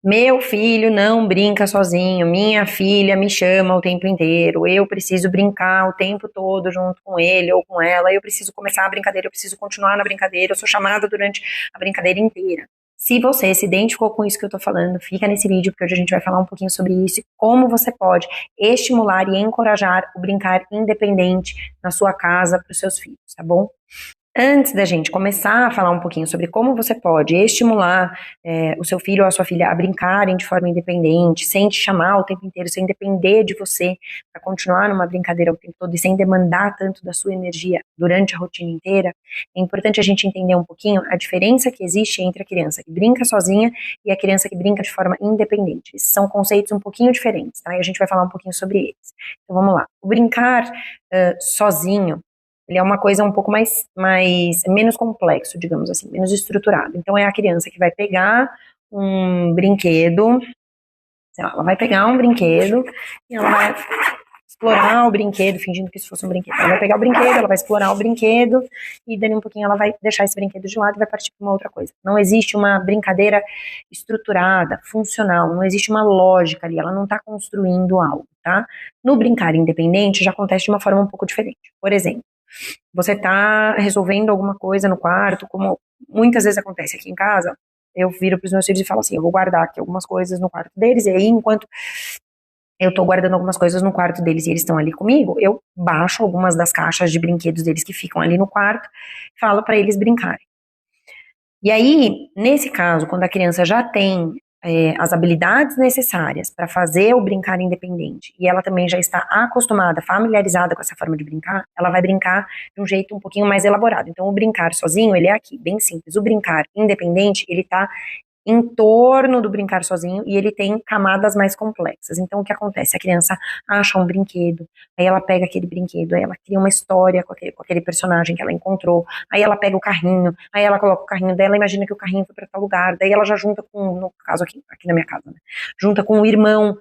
Meu filho não brinca sozinho, minha filha me chama o tempo inteiro, eu preciso brincar o tempo todo junto com ele ou com ela, eu preciso começar a brincadeira, eu preciso continuar na brincadeira, eu sou chamada durante a brincadeira inteira. Se você se identificou com isso que eu tô falando, fica nesse vídeo, porque hoje a gente vai falar um pouquinho sobre isso e como você pode estimular e encorajar o brincar independente na sua casa para os seus filhos, tá bom? Antes da gente começar a falar um pouquinho sobre como você pode estimular o seu filho ou a sua filha a brincarem de forma independente, sem te chamar o tempo inteiro, sem depender de você para continuar numa brincadeira o tempo todo e sem demandar tanto da sua energia durante a rotina inteira, é importante a gente entender um pouquinho a diferença que existe entre a criança que brinca sozinha e a criança que brinca de forma independente. Esses são conceitos um pouquinho diferentes, tá? E a gente vai falar um pouquinho sobre eles. Então vamos lá. O brincar sozinho, ele é uma coisa um pouco menos complexo, digamos assim, menos estruturado. Então é a criança que vai pegar um brinquedo, sei lá, ela vai pegar um brinquedo e ela vai explorar o brinquedo, fingindo que isso fosse um brinquedo. Ela vai pegar o brinquedo, ela vai explorar o brinquedo e dali um pouquinho ela vai deixar esse brinquedo de lado e vai partir para uma outra coisa. Não existe uma brincadeira estruturada, funcional, não existe uma lógica ali, ela não está construindo algo, tá? No brincar independente já acontece de uma forma um pouco diferente. Por exemplo, você está resolvendo alguma coisa no quarto, como muitas vezes acontece aqui em casa, eu viro para os meus filhos e falo assim, eu vou guardar aqui algumas coisas no quarto deles, e aí enquanto eu estou guardando algumas coisas no quarto deles e eles estão ali comigo, eu baixo algumas das caixas de brinquedos deles que ficam ali no quarto, falo para eles brincarem. E aí, nesse caso, quando a criança já tem as habilidades necessárias para fazer o brincar independente e ela também já está acostumada, familiarizada com essa forma de brincar, ela vai brincar de um jeito um pouquinho mais elaborado. Então, o brincar sozinho, ele é aqui, bem simples. O brincar independente, ele está em torno do brincar sozinho e ele tem camadas mais complexas. Então, o que acontece? A criança acha um brinquedo, aí ela pega aquele brinquedo, aí ela cria uma história com aquele personagem que ela encontrou, aí ela pega o carrinho, aí ela coloca o carrinho dela, imagina que o carrinho foi para tal lugar, daí ela já junta com, no caso aqui na minha casa, né? Junta com o irmão,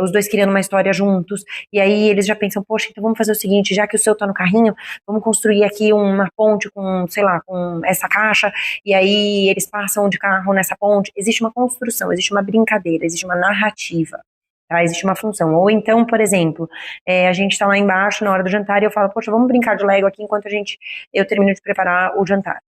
os dois criando uma história juntos, e aí eles já pensam, poxa, então vamos fazer o seguinte, já que o seu tá no carrinho, vamos construir aqui uma ponte com, sei lá, com essa caixa, e aí eles passam de carro nessa ponte. Existe uma construção, existe uma brincadeira, existe uma narrativa, tá? Existe uma função. Ou então, por exemplo, a gente tá lá embaixo na hora do jantar e eu falo, poxa, vamos brincar de Lego aqui enquanto eu termino de preparar o jantar.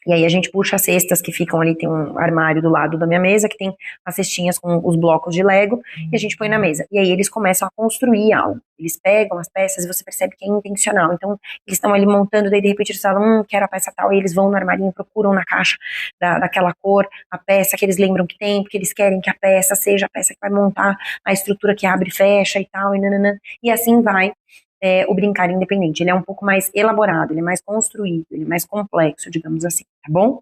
E aí a gente puxa as cestas que ficam ali, tem um armário do lado da minha mesa, que tem as cestinhas com os blocos de Lego, e a gente põe na mesa. E aí eles começam a construir algo. Eles pegam as peças e você percebe que é intencional. Então, eles estão ali montando, daí de repente eles falam, quero a peça tal, e eles vão no armarinho, procuram na caixa daquela cor, a peça que eles lembram que tem, porque eles querem que a peça seja a peça que vai montar a estrutura que abre e fecha e tal, e nananã. E assim vai. O brincar independente, ele é um pouco mais elaborado, ele é mais construído, ele é mais complexo, digamos assim, tá bom?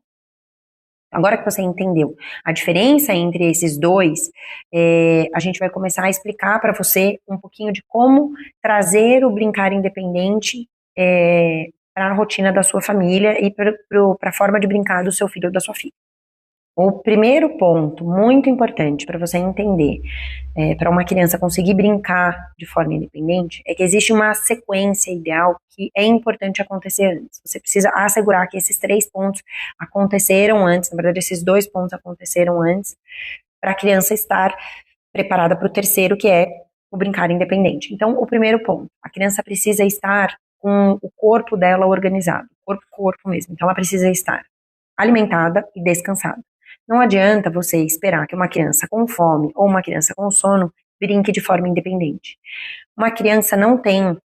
Agora que você entendeu a diferença entre esses dois, a gente vai começar a explicar para você um pouquinho de como trazer o brincar independente para a rotina da sua família e para a forma de brincar do seu filho ou da sua filha. O primeiro ponto, muito importante para você entender, para uma criança conseguir brincar de forma independente, é que existe uma sequência ideal que é importante acontecer antes. Você precisa assegurar que esses 3 pontos aconteceram antes, na verdade esses 2 pontos aconteceram antes, para a criança estar preparada para o terceiro, que é o brincar independente. Então, o primeiro ponto, a criança precisa estar com o corpo dela organizado, corpo mesmo. Então, ela precisa estar alimentada e descansada. Não adianta você esperar que uma criança com fome ou uma criança com sono brinque de forma independente. Uma criança não tem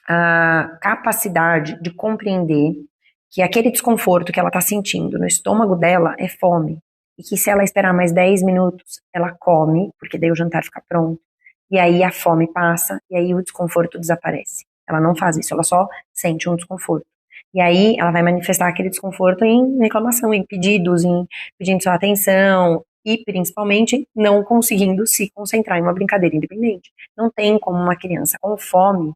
a capacidade de compreender que aquele desconforto que ela está sentindo no estômago dela é fome. E que se ela esperar mais 10 minutos, ela come, porque daí o jantar fica pronto. E aí a fome passa, e aí o desconforto desaparece. Ela não faz isso, ela só sente um desconforto. E aí ela vai manifestar aquele desconforto em reclamação, em pedidos, em pedindo sua atenção e principalmente não conseguindo se concentrar em uma brincadeira independente. Não tem como uma criança com fome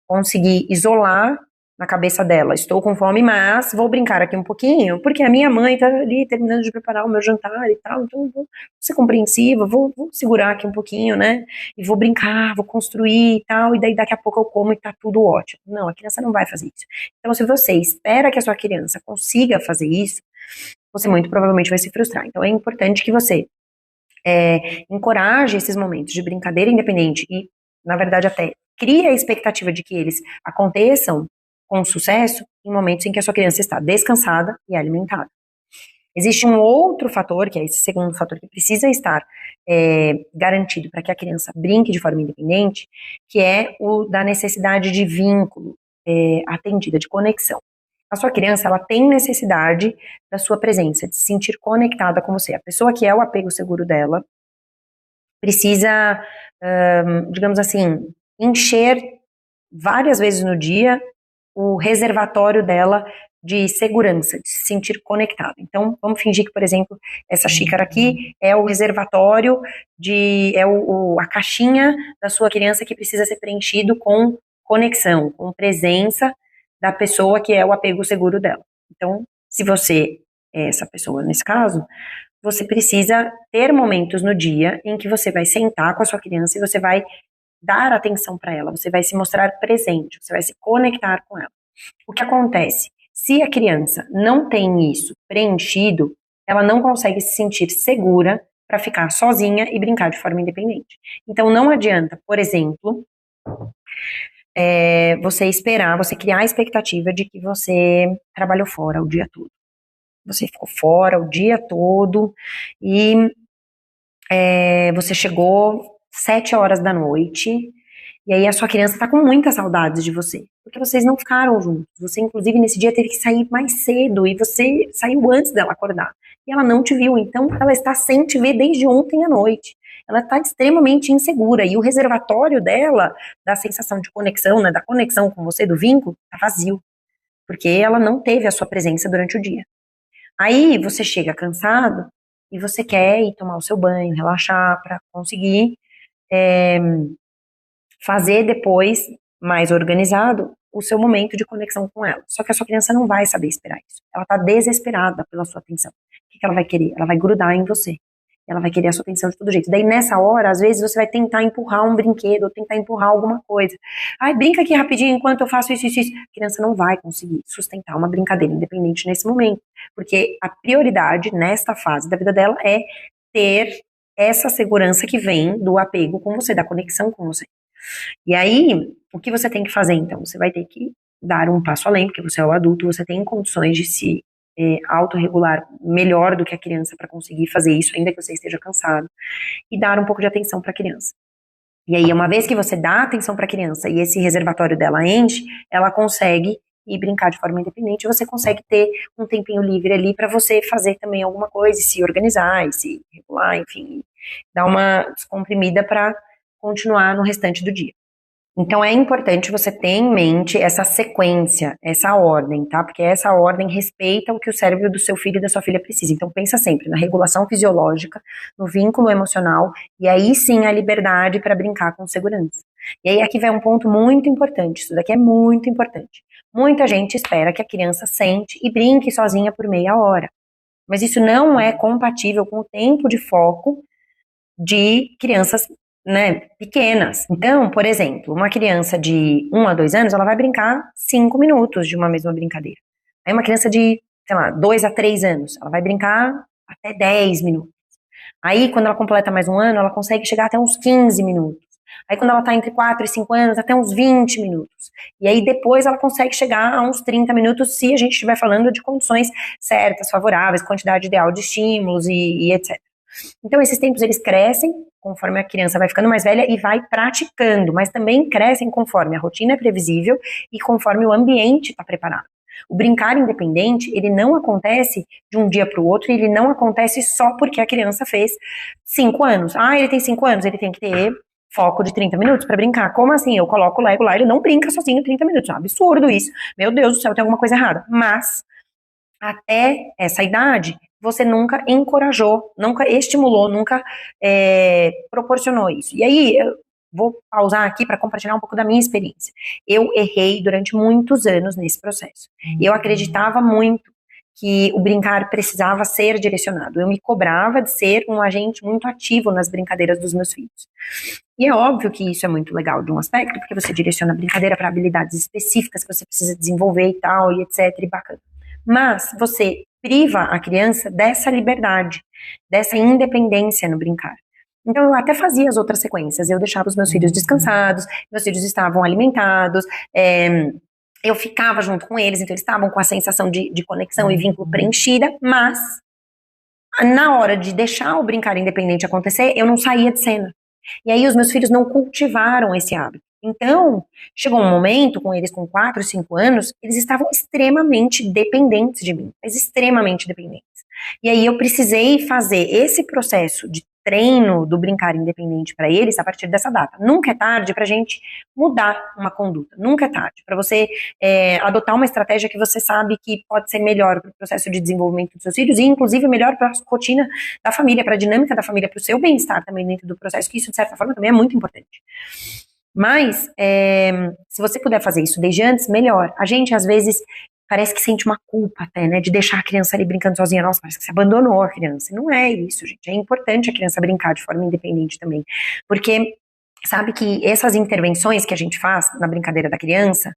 conseguir isolar na cabeça dela, estou com fome, mas vou brincar aqui um pouquinho, porque a minha mãe está ali terminando de preparar o meu jantar e tal, então vou ser compreensiva, vou segurar aqui um pouquinho, né, e vou brincar, vou construir e tal, e daí daqui a pouco eu como e tá tudo ótimo. Não, a criança não vai fazer isso. Então, se você espera que a sua criança consiga fazer isso, você muito provavelmente vai se frustrar. Então, é importante que você encoraje esses momentos de brincadeira independente e, na verdade, até cria a expectativa de que eles aconteçam com sucesso em momentos em que a sua criança está descansada e alimentada. Existe um outro fator, que é esse segundo fator que precisa estar garantido para que a criança brinque de forma independente, que é o da necessidade de vínculo atendida, de conexão. A sua criança, ela tem necessidade da sua presença, de se sentir conectada com você. A pessoa que é o apego seguro dela precisa, digamos assim, encher várias vezes no dia o reservatório dela de segurança, de se sentir conectada. Então, vamos fingir que, por exemplo, essa xícara aqui é o reservatório, a caixinha da sua criança que precisa ser preenchido com conexão, com presença da pessoa que é o apego seguro dela. Então, se você é essa pessoa nesse caso, você precisa ter momentos no dia em que você vai sentar com a sua criança e você vai dar atenção para ela, você vai se mostrar presente, você vai se conectar com ela. O que acontece? Se a criança não tem isso preenchido, ela não consegue se sentir segura para ficar sozinha e brincar de forma independente. Então não adianta, por exemplo, você criar a expectativa de que você trabalhou fora o dia todo. Você ficou fora o dia todo e você chegou 7 horas da noite e aí a sua criança está com muitas saudades de você, porque vocês não ficaram juntos. Você, inclusive, nesse dia teve que sair mais cedo e você saiu antes dela acordar. E ela não te viu, então ela está sem te ver desde ontem à noite. Ela está extremamente insegura e o reservatório dela, da sensação de conexão, né, da conexão com você, do vínculo, está vazio, porque ela não teve a sua presença durante o dia. Aí você chega cansado e você quer ir tomar o seu banho, relaxar para conseguir fazer depois, mais organizado, o seu momento de conexão com ela. Só que a sua criança não vai saber esperar isso. Ela está desesperada pela sua atenção. O que ela vai querer? Ela vai grudar em você. Ela vai querer a sua atenção de todo jeito. Daí, nessa hora, às vezes, você vai tentar empurrar um brinquedo, ou tentar empurrar alguma coisa. Ai, brinca aqui rapidinho enquanto eu faço isso, isso, isso. A criança não vai conseguir sustentar uma brincadeira independente nesse momento. Porque a prioridade, nesta fase da vida dela, é ter essa segurança que vem do apego com você, da conexão com você. E aí, o que você tem que fazer, então? Você vai ter que dar um passo além, porque você é o adulto, você tem condições de se autorregular melhor do que a criança para conseguir fazer isso, ainda que você esteja cansado, e dar um pouco de atenção para a criança. E aí, uma vez que você dá atenção para a criança e esse reservatório dela enche, ela consegue ir brincar de forma independente, você consegue ter um tempinho livre ali para você fazer também alguma coisa, e se organizar, e se regular, enfim, dar uma descomprimida para continuar no restante do dia. Então é importante você ter em mente essa sequência, essa ordem, tá? Porque essa ordem respeita o que o cérebro do seu filho e da sua filha precisa. Então pensa sempre na regulação fisiológica, no vínculo emocional e aí sim a liberdade para brincar com segurança. E aí aqui vai um ponto muito importante, isso daqui é muito importante. Muita gente espera que a criança sente e brinque sozinha por meia hora. Mas isso não é compatível com o tempo de foco de crianças, né, pequenas. Então, por exemplo, uma criança de 1 a 2 anos, ela vai brincar 5 minutos de uma mesma brincadeira. Aí uma criança de, sei lá, 2 a 3 anos, ela vai brincar até 10 minutos. Aí, quando ela completa mais um ano, ela consegue chegar até uns 15 minutos. Aí, quando ela está entre 4 e 5 anos, até uns 20 minutos. E aí, depois, ela consegue chegar a uns 30 minutos, se a gente estiver falando de condições certas, favoráveis, quantidade ideal de estímulos e etc. Então, esses tempos, eles crescem conforme a criança vai ficando mais velha e vai praticando, mas também crescem conforme a rotina é previsível e conforme o ambiente está preparado. O brincar independente, ele não acontece de um dia para o outro, ele não acontece só porque a criança fez 5 anos. Ah, ele tem 5 anos, ele tem que ter foco de 30 minutos para brincar. Como assim? Eu coloco o Lego lá, ele não brinca sozinho 30 minutos. É um absurdo isso. Meu Deus do céu, tem alguma coisa errada. Mas, até essa idade, você nunca encorajou, nunca estimulou, nunca proporcionou isso. E aí, eu vou pausar aqui para compartilhar um pouco da minha experiência. Eu errei durante muitos anos nesse processo. Eu acreditava muito que o brincar precisava ser direcionado. Eu me cobrava de ser um agente muito ativo nas brincadeiras dos meus filhos. E é óbvio que isso é muito legal de um aspecto, porque você direciona a brincadeira para habilidades específicas que você precisa desenvolver e tal, e etc, e bacana. Mas você priva a criança dessa liberdade, dessa independência no brincar. Então eu até fazia as outras sequências, eu deixava os meus filhos descansados, meus filhos estavam alimentados, eu ficava junto com eles, então eles estavam com a sensação de conexão e vínculo preenchida, mas na hora de deixar o brincar independente acontecer, eu não saía de cena. E aí os meus filhos não cultivaram esse hábito. Então, chegou um momento, com eles com 4, 5 anos, eles estavam extremamente dependentes de mim, mas extremamente dependentes. E aí eu precisei fazer esse processo de treino do brincar independente para eles a partir dessa data. Nunca é tarde para a gente mudar uma conduta, nunca é tarde para você adotar uma estratégia que você sabe que pode ser melhor para o processo de desenvolvimento dos seus filhos e inclusive melhor para a rotina da família, para a dinâmica da família, para o seu bem-estar também dentro do processo, que isso de certa forma também é muito importante. Mas, se você puder fazer isso desde antes, melhor. A gente, às vezes, parece que sente uma culpa até, né, de deixar a criança ali brincando sozinha. Nossa, parece que você abandonou a criança. Não é isso, gente. É importante a criança brincar de forma independente também. Porque, sabe que essas intervenções que a gente faz na brincadeira da criança,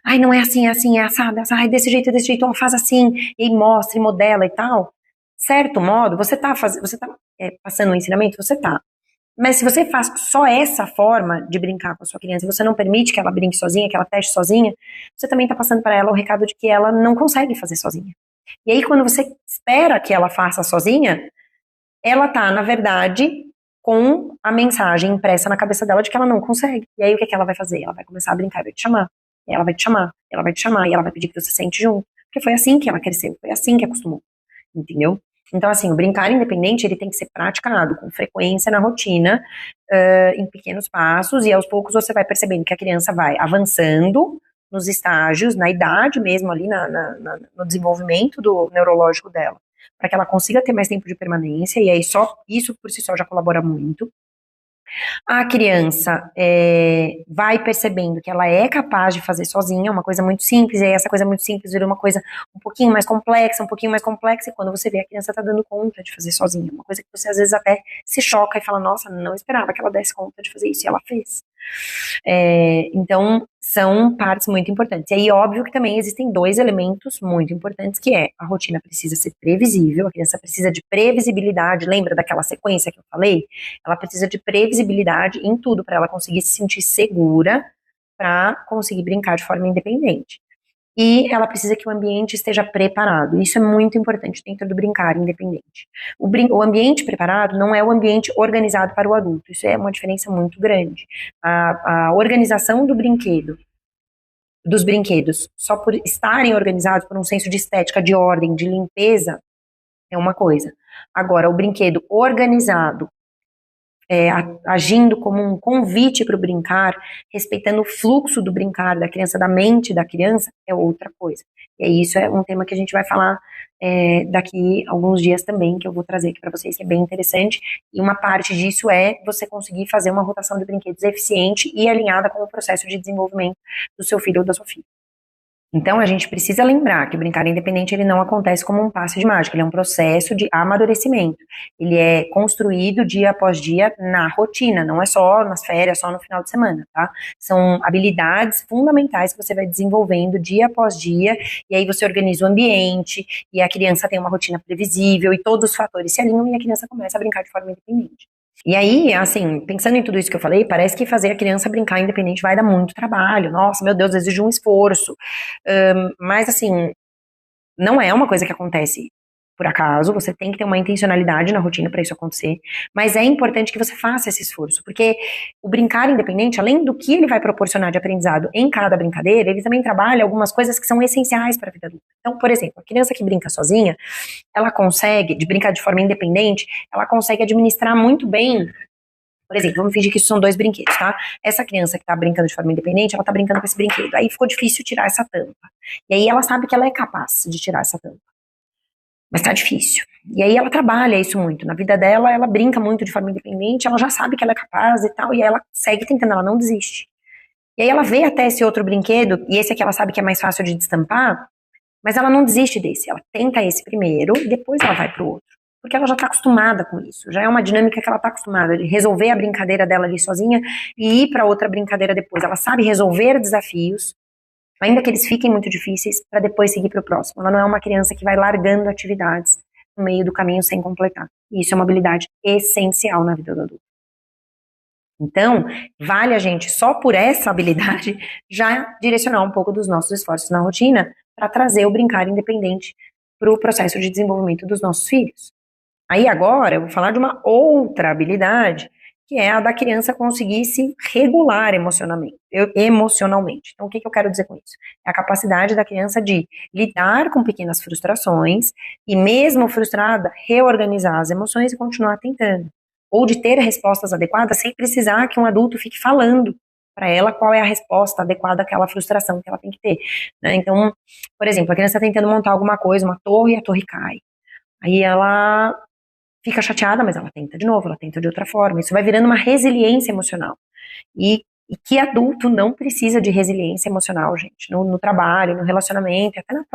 ai, não é assim, é assado, ai, desse jeito, ó, faz assim, e aí mostra, e modela e tal. Certo modo, você tá passando um ensinamento? Você tá. Mas se você faz só essa forma de brincar com a sua criança, e você não permite que ela brinque sozinha, que ela teste sozinha, você também está passando para ela o recado de que ela não consegue fazer sozinha. E aí, quando você espera que ela faça sozinha, ela tá, na verdade, com a mensagem impressa na cabeça dela de que ela não consegue. E aí, o que ela vai fazer? Ela vai começar a brincar e vai te chamar. E ela vai te chamar, ela vai te chamar, e ela vai pedir que você sente junto. Porque foi assim que ela cresceu, foi assim que acostumou. Entendeu? Então, assim, o brincar independente, ele tem que ser praticado com frequência na rotina, em pequenos passos, e aos poucos você vai percebendo que a criança vai avançando nos estágios, na idade mesmo ali, no desenvolvimento do neurológico dela, para que ela consiga ter mais tempo de permanência, e aí só isso por si só já colabora muito. A criança vai percebendo que ela é capaz de fazer sozinha, uma coisa muito simples, e aí essa coisa muito simples vira uma coisa um pouquinho mais complexa, e quando você vê a criança tá dando conta de fazer sozinha, uma coisa que você às vezes até se choca e fala, nossa, não esperava que ela desse conta de fazer isso, e ela fez. Então, são partes muito importantes. E aí, óbvio que também existem 2 elementos muito importantes, que é, a rotina precisa ser previsível, a criança precisa de previsibilidade, lembra daquela sequência que eu falei? Ela precisa de previsibilidade em tudo, para ela conseguir se sentir segura, para conseguir brincar de forma independente. E ela precisa que o ambiente esteja preparado. Isso é muito importante dentro do brincar independente. O ambiente preparado não é o ambiente organizado para o adulto. Isso é uma diferença muito grande. A organização dos brinquedos, só por estarem organizados por um senso de estética, de ordem, de limpeza, é uma coisa. Agora, o brinquedo organizado, agindo como um convite para o brincar, respeitando o fluxo do brincar da criança, da mente da criança, é outra coisa. E aí isso é um tema que a gente vai falar daqui a alguns dias também, que eu vou trazer aqui para vocês, que é bem interessante. E uma parte disso é você conseguir fazer uma rotação de brinquedos eficiente e alinhada com o processo de desenvolvimento do seu filho ou da sua filha. Então, a gente precisa lembrar que o brincar independente, ele não acontece como um passe de mágica, ele é um processo de amadurecimento. Ele é construído dia após dia na rotina, não é só nas férias, só no final de semana, tá? São habilidades fundamentais que você vai desenvolvendo dia após dia, e aí você organiza o ambiente, e a criança tem uma rotina previsível, e todos os fatores se alinham, e a criança começa a brincar de forma independente. E aí, assim, pensando em tudo isso que eu falei, parece que fazer a criança brincar independente vai dar muito trabalho. Nossa, meu Deus, exige um esforço. Mas, assim, não é uma coisa que acontece por acaso, você tem que ter uma intencionalidade na rotina para isso acontecer, mas é importante que você faça esse esforço, porque o brincar independente, além do que ele vai proporcionar de aprendizado em cada brincadeira, ele também trabalha algumas coisas que são essenciais para a vida adulta. Então, por exemplo, a criança que brinca sozinha, ela consegue, de brincar de forma independente, ela consegue administrar muito bem. Por exemplo, vamos fingir que isso são 2 brinquedos, tá? Essa criança que tá brincando de forma independente, ela tá brincando com esse brinquedo. Aí ficou difícil tirar essa tampa. E aí ela sabe que ela é capaz de tirar essa tampa. Mas tá difícil. E aí ela trabalha isso muito. Na vida dela, ela brinca muito de forma independente, ela já sabe que ela é capaz e tal, e aí ela segue tentando, ela não desiste. E aí ela vê até esse outro brinquedo, e esse aqui ela sabe que é mais fácil de destampar, mas ela não desiste desse. Ela tenta esse primeiro, e depois ela vai pro outro. Porque ela já tá acostumada com isso. Já é uma dinâmica que ela tá acostumada, de resolver a brincadeira dela ali sozinha e ir pra outra brincadeira depois. Ela sabe resolver desafios ainda que eles fiquem muito difíceis, para depois seguir para o próximo. Ela não é uma criança que vai largando atividades no meio do caminho sem completar. E isso é uma habilidade essencial na vida do adulto. Então, vale a gente, só por essa habilidade, já direcionar um pouco dos nossos esforços na rotina para trazer o brincar independente para o processo de desenvolvimento dos nossos filhos. Aí agora eu vou falar de uma outra habilidade, que é a da criança conseguir se regular emocionalmente. Então, o que eu quero dizer com isso? É a capacidade da criança de lidar com pequenas frustrações e, mesmo frustrada, reorganizar as emoções e continuar tentando. Ou de ter respostas adequadas sem precisar que um adulto fique falando para ela qual é a resposta adequada àquela frustração que ela tem que ter. Né? Então, por exemplo, a criança está tentando montar alguma coisa, uma torre, e a torre cai. Aí ela fica chateada, mas ela tenta de novo, ela tenta de outra forma. Isso vai virando uma resiliência emocional. E que adulto não precisa de resiliência emocional, gente? No trabalho, no relacionamento, até no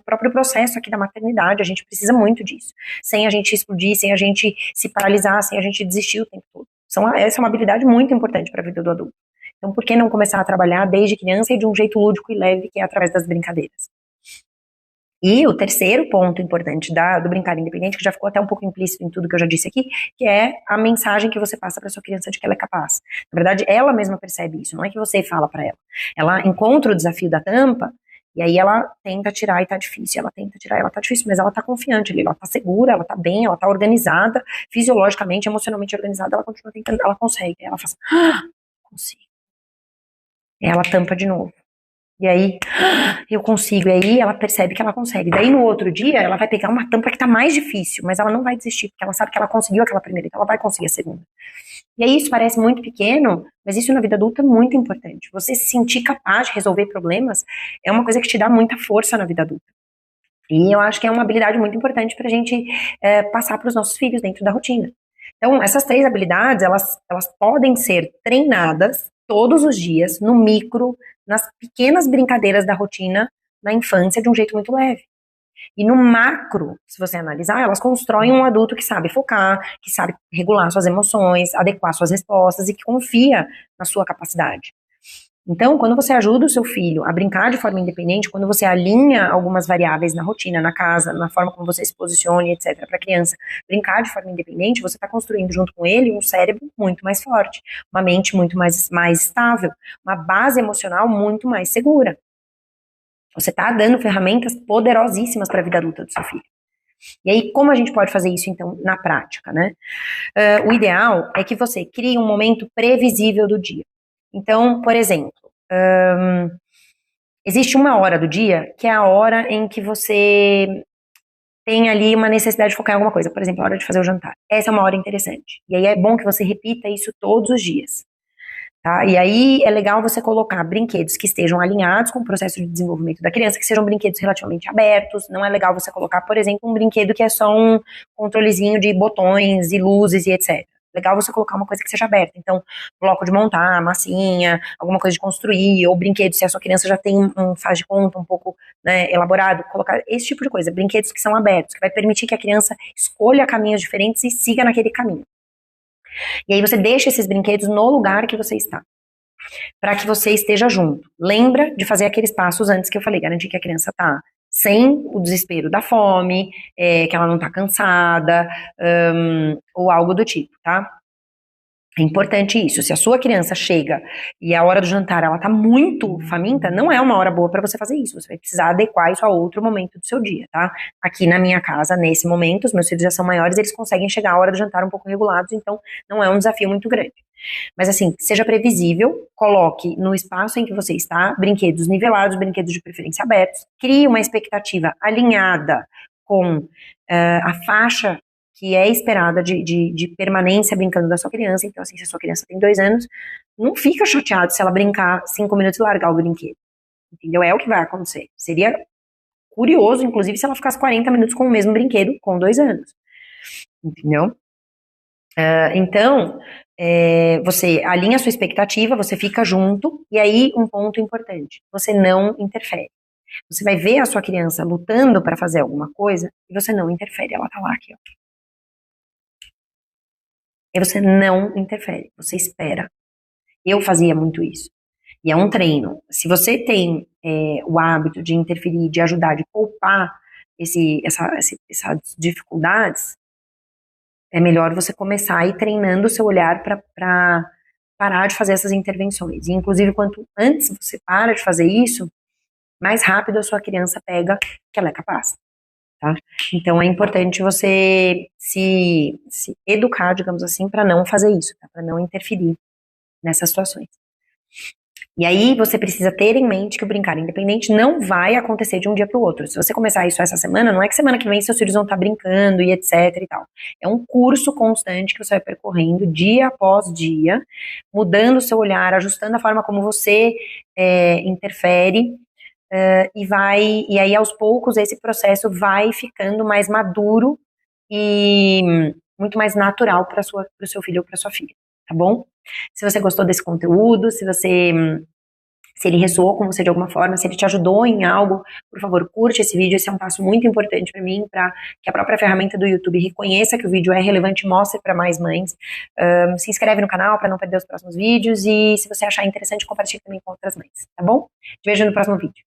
próprio processo aqui da maternidade, a gente precisa muito disso. Sem a gente explodir, sem a gente se paralisar, sem a gente desistir o tempo todo. Essa é uma habilidade muito importante para a vida do adulto. Então, por que não começar a trabalhar desde criança e de um jeito lúdico e leve, que é através das brincadeiras? E o terceiro ponto importante do brincar independente, que já ficou até um pouco implícito em tudo que eu já disse aqui, que é a mensagem que você passa para sua criança de que ela é capaz. Na verdade, ela mesma percebe isso, não é que você fala para ela. Ela encontra o desafio da tampa, e aí ela tenta tirar e tá difícil, ela tenta tirar e ela tá difícil, mas ela tá confiante ali, ela tá segura, ela tá bem, ela tá organizada, fisiologicamente, emocionalmente organizada, ela continua tentando, ela consegue. Aí ela faz, consigo. E ela tampa de novo. E aí, eu consigo. E aí ela percebe que ela consegue. Daí no outro dia, ela vai pegar uma tampa que tá mais difícil, mas ela não vai desistir, porque ela sabe que ela conseguiu aquela primeira, então ela vai conseguir a segunda. E aí isso parece muito pequeno, mas isso na vida adulta é muito importante. Você se sentir capaz de resolver problemas é uma coisa que te dá muita força na vida adulta. E eu acho que é uma habilidade muito importante pra gente passar para os nossos filhos dentro da rotina. Então, essas 3 habilidades, elas podem ser treinadas todos os dias, no micro, nas pequenas brincadeiras da rotina, na infância, de um jeito muito leve. E no macro, se você analisar, elas constroem um adulto que sabe focar, que sabe regular suas emoções, adequar suas respostas e que confia na sua capacidade. Então, quando você ajuda o seu filho a brincar de forma independente, quando você alinha algumas variáveis na rotina, na casa, na forma como você se posiciona, etc., para a criança brincar de forma independente, você está construindo junto com ele um cérebro muito mais forte, uma mente muito mais estável, uma base emocional muito mais segura. Você está dando ferramentas poderosíssimas para a vida adulta do seu filho. E aí, como a gente pode fazer isso, então, na prática, né? O ideal é que você crie um momento previsível do dia. Então, por exemplo, existe uma hora do dia que é a hora em que você tem ali uma necessidade de focar em alguma coisa. Por exemplo, a hora de fazer o jantar. Essa é uma hora interessante. E aí é bom que você repita isso todos os dias. Tá? E aí é legal você colocar brinquedos que estejam alinhados com o processo de desenvolvimento da criança, que sejam brinquedos relativamente abertos. Não é legal você colocar, por exemplo, um brinquedo que é só um controlezinho de botões e luzes e etc. Legal você colocar uma coisa que seja aberta. Então, bloco de montar, massinha, alguma coisa de construir, ou brinquedo, se a sua criança já tem um faz de conta um pouco, né, elaborado, colocar esse tipo de coisa. Brinquedos que são abertos, que vai permitir que a criança escolha caminhos diferentes e siga naquele caminho. E aí você deixa esses brinquedos no lugar que você está, para que você esteja junto. Lembra de fazer aqueles passos antes que eu falei, garantir que a criança está sem o desespero da fome, que ela não está cansada, ou algo do tipo, tá? É importante isso. Se a sua criança chega e a hora do jantar ela tá muito faminta, não é uma hora boa para você fazer isso. Você vai precisar adequar isso a outro momento do seu dia, tá? Aqui na minha casa, nesse momento, os meus filhos já são maiores, eles conseguem chegar à hora do jantar um pouco regulados, então não é um desafio muito grande. Mas assim, seja previsível, coloque no espaço em que você está brinquedos nivelados, brinquedos de preferência abertos, crie uma expectativa alinhada com a faixa que é esperada de permanência brincando da sua criança. Então, assim, se a sua criança tem 2 anos, não fica chateado se ela brincar 5 minutos e largar o brinquedo. Entendeu? É o que vai acontecer. Seria curioso, inclusive, se ela ficasse 40 minutos com o mesmo brinquedo com 2 anos. Entendeu? Então, você alinha a sua expectativa, você fica junto, e aí um ponto importante, você não interfere. Você vai ver a sua criança lutando para fazer alguma coisa, e você não interfere, ela tá lá aqui, ó. E você não interfere, você espera. Eu fazia muito isso. E é um treino. Se você tem o hábito de interferir, de ajudar, de poupar essas dificuldades, é melhor você começar a ir treinando o seu olhar para parar de fazer essas intervenções. E, inclusive, quanto antes você para de fazer isso, mais rápido a sua criança pega que ela é capaz. Tá? Então é importante você se educar, digamos assim, para não fazer isso, tá? Para não interferir nessas situações. E aí você precisa ter em mente que o brincar independente não vai acontecer de um dia para o outro. Se você começar isso essa semana, não é que semana que vem seus filhos vão estar brincando e etc e tal. É um curso constante que você vai percorrendo dia após dia, mudando o seu olhar, ajustando a forma como você interfere. E aí aos poucos esse processo vai ficando mais maduro e muito mais natural para o seu filho ou para sua filha, tá bom? Se você gostou desse conteúdo, se ele ressoou com você de alguma forma, se ele te ajudou em algo, por favor, curte esse vídeo. Esse é um passo muito importante para mim, para que a própria ferramenta do YouTube reconheça que o vídeo é relevante e mostre para mais mães. Se inscreve no canal para não perder os próximos vídeos e se você achar interessante, compartilhe também com outras mães, tá bom? Te vejo no próximo vídeo.